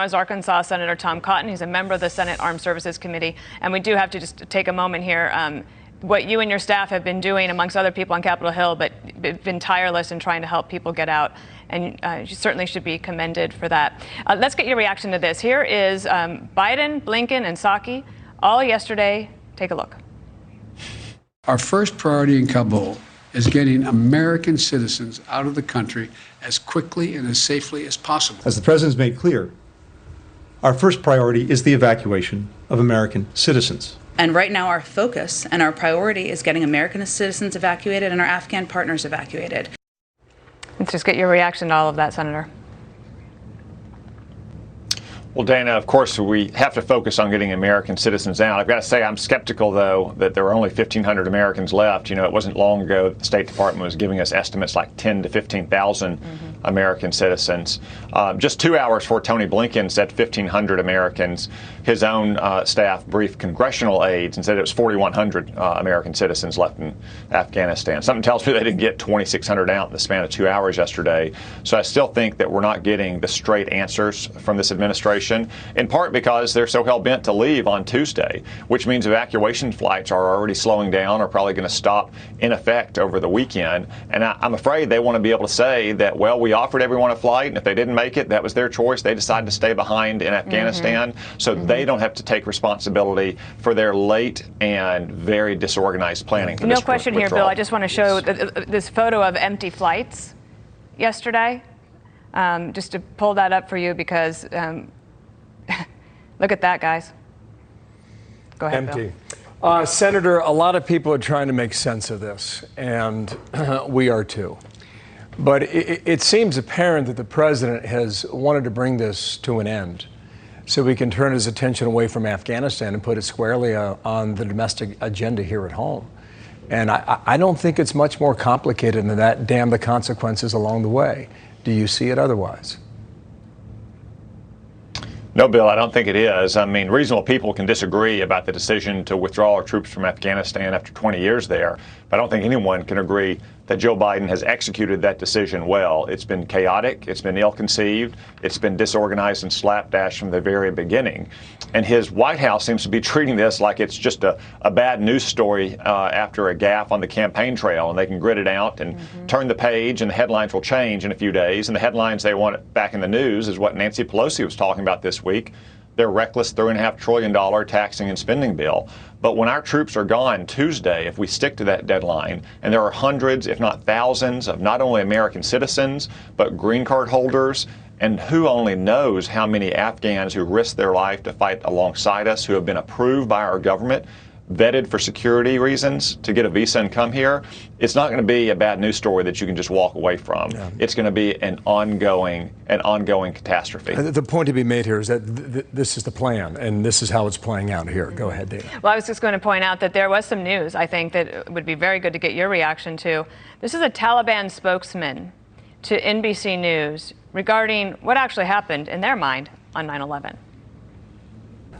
is Arkansas Senator Tom Cotton. He's a member of the Senate Armed Services Committee. And we do have to just take a moment here. What you and your staff have been doing, amongst other people on Capitol Hill, but been tireless in trying to help people get out. And you certainly should be commended for that. Let's get your reaction to this. Here is Biden, Blinken, and Psaki all yesterday. Take a look. Our first priority in Kabul is getting American citizens out of the country as quickly and as safely as possible. As the president's made clear, our first priority is the evacuation of American citizens. And right now our focus and our priority is getting American citizens evacuated and our Afghan partners evacuated. Let's just get your reaction to all of that, Senator. Well, Dana, of course, we have to focus on getting American citizens out. I've got to say I'm skeptical, though, that there are only 1,500 Americans left. You know, it wasn't long ago that the State Department was giving us estimates like 10 to 15,000 American citizens. Just 2 hours before Tony Blinken said 1,500 Americans, his own staff briefed congressional aides and said it was 4,100 American citizens left in Afghanistan. Something tells me they didn't get 2,600 out in the span of 2 hours yesterday. So I still think that we're not getting the straight answers from this administration, in part because they're so hell-bent to leave on Tuesday, which means evacuation flights are already slowing down, or probably going to stop in effect over the weekend. And I'm afraid they want to be able to say that, well, we offered everyone a flight, and if they didn't make it, that was their choice. They decided to stay behind in Afghanistan, so they don't have to take responsibility for their late and very disorganized planning for No this question here, Bill. I just want to show this photo of empty flights yesterday, just to pull that up for you, because look at that, guys. Go ahead, Empty. Bill. Senator, a lot of people are trying to make sense of this, and we are too. But it seems apparent that the president has wanted to bring this to an end so we can turn his attention away from Afghanistan and put it squarely on the domestic agenda here at home. And I don't think it's much more complicated than that. Damn the consequences along the way. Do you see it otherwise? No, Bill, I don't think it is. I mean, reasonable people can disagree about the decision to withdraw our troops from Afghanistan after 20 years there, but I don't think anyone can agree that Joe Biden has executed that decision well. It's been chaotic, it's been ill-conceived, it's been disorganized and slapdash from the very beginning. And his White House seems to be treating this like it's just a bad news story after a gaffe on the campaign trail, and they can grit it out and turn the page, and the headlines will change in a few days. And the headlines they want back in the news is what Nancy Pelosi was talking about this week, their reckless $3.5 trillion taxing and spending bill. But when our troops are gone Tuesday, if we stick to that deadline, and there are hundreds, if not thousands, of not only American citizens, but green card holders, and who only knows how many Afghans who risked their life to fight alongside us, who have been approved by our government, vetted for security reasons to get a visa and come here, it's not going to be a bad news story that you can just walk away from. Yeah. It's going to be an ongoing catastrophe. The point to be made here is that this is the plan, and this is how it's playing out here. Go ahead, Dana. Well, I was just going to point out that there was some news, I think, that would be very good to get your reaction to. This is a Taliban spokesman to NBC News regarding what actually happened in their mind on 9/11.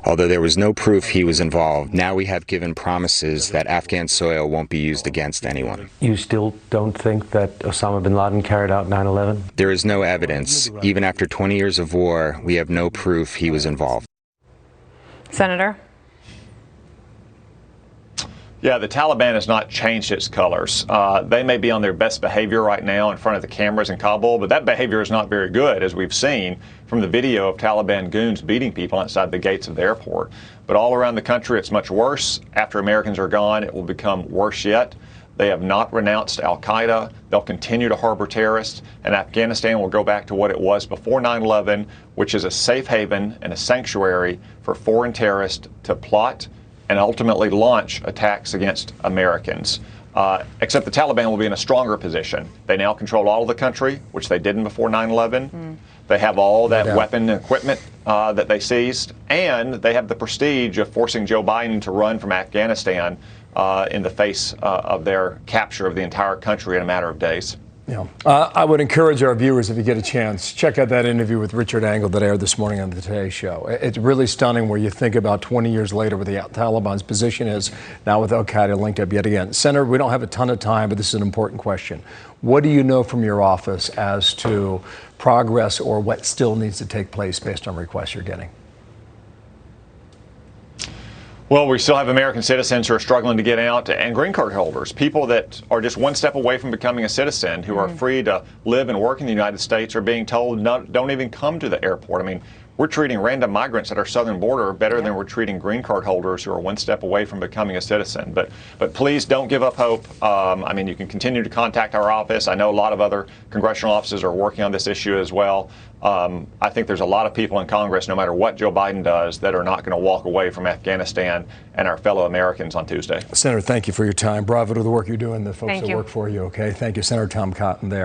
Although there was no proof he was involved, now we have given promises that Afghan soil won't be used against anyone. You still don't think that Osama bin Laden carried out 9/11? There is no evidence. Even after 20 years of war, we have no proof he was involved. Senator? Yeah, the Taliban has not changed its colors. They may be on their best behavior right now in front of the cameras in Kabul, but that behavior is not very good, as we've seen from the video of Taliban goons beating people outside the gates of the airport. But all around the country, it's much worse. After Americans are gone, it will become worse yet. They have not renounced al-Qaeda. They'll continue to harbor terrorists, and Afghanistan will go back to what it was before 9/11, which is a safe haven and a sanctuary for foreign terrorists to plot and ultimately launch attacks against Americans. Except the Taliban will be in a stronger position. They now control all of the country, which they didn't before 9/11. They have all that weapon and equipment that they seized, and they have the prestige of forcing Joe Biden to run from Afghanistan in the face of their capture of the entire country in a matter of days. Yeah. I would encourage our viewers, if you get a chance, check out that interview with Richard Engel that aired this morning on the Today Show. It's really stunning where you think about 20 years later where the Taliban's position is now with al-Qaeda linked up yet again. Senator, we don't have a ton of time, but this is an important question. What do you know from your office as to progress or what still needs to take place based on requests you're getting? Well, we still have American citizens who are struggling to get out, and green card holders, people that are just one step away from becoming a citizen, who are free to live and work in the United States, are being told, no, don't even come to the airport. I mean, we're treating random migrants at our southern border better than we're treating green card holders who are one step away from becoming a citizen. But please don't give up hope. I mean, you can continue to contact our office. I know a lot of other congressional offices are working on this issue as well. I think there's a lot of people in Congress, no matter what Joe Biden does, that are not going to walk away from Afghanistan and our fellow Americans on Tuesday. Senator, thank you for your time. Bravo to the work you're doing, the folks Thank that you. work for you, okay? Thank you, Senator Tom Cotton there.